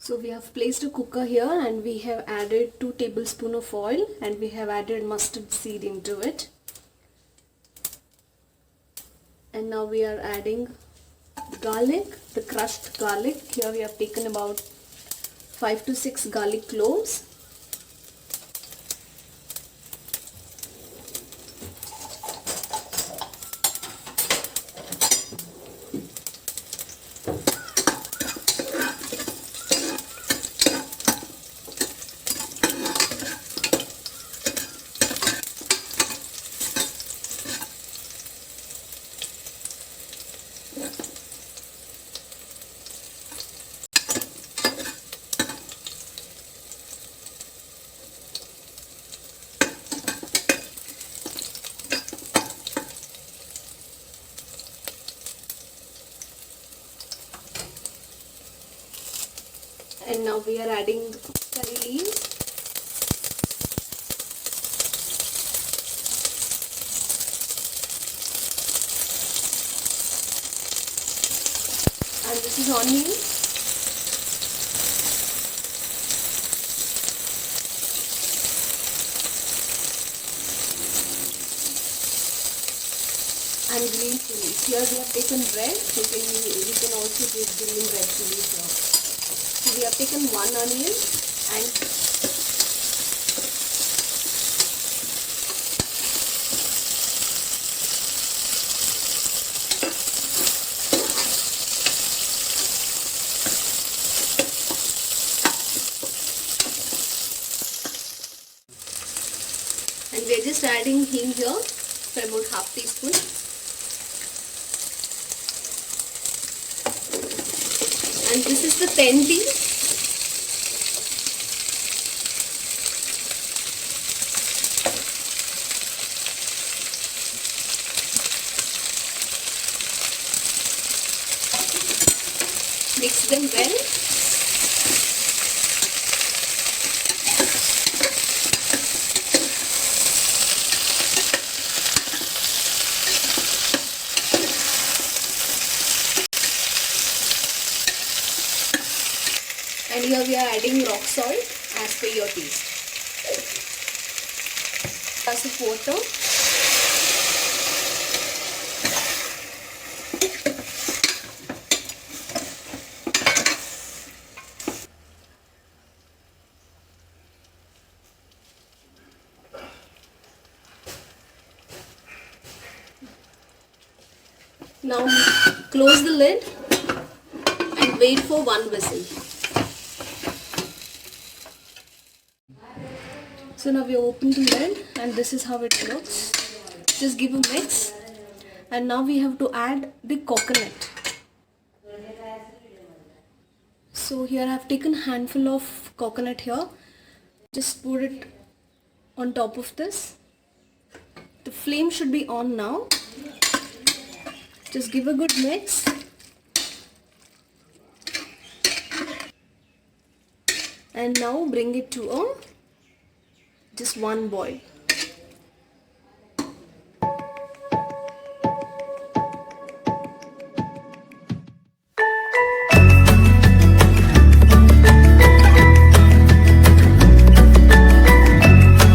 So we have placed a cooker here and we have added 2 tablespoons of oil and we have added mustard seed into it. And now we are adding garlic, the crushed garlic. Here we have taken about 5 to 6 garlic cloves. And now we are adding curry leaves. And this is onion. And green chilies. Here we have taken red. You can also give green red chilies here. So we have taken 1 onion and we are just adding hing here for about half teaspoon. And this is the Tendle. Mix them well. And here we are adding rock salt as per your taste. Glass of water. Now close the lid and wait for 1 whistle. So now we open the lid and this is how it looks. Just give a mix. And now we have to add the coconut. So here I have taken a handful of coconut here. Just pour it on top of this. The flame should be on now. Just give a good mix. And now bring it to just 1 boil.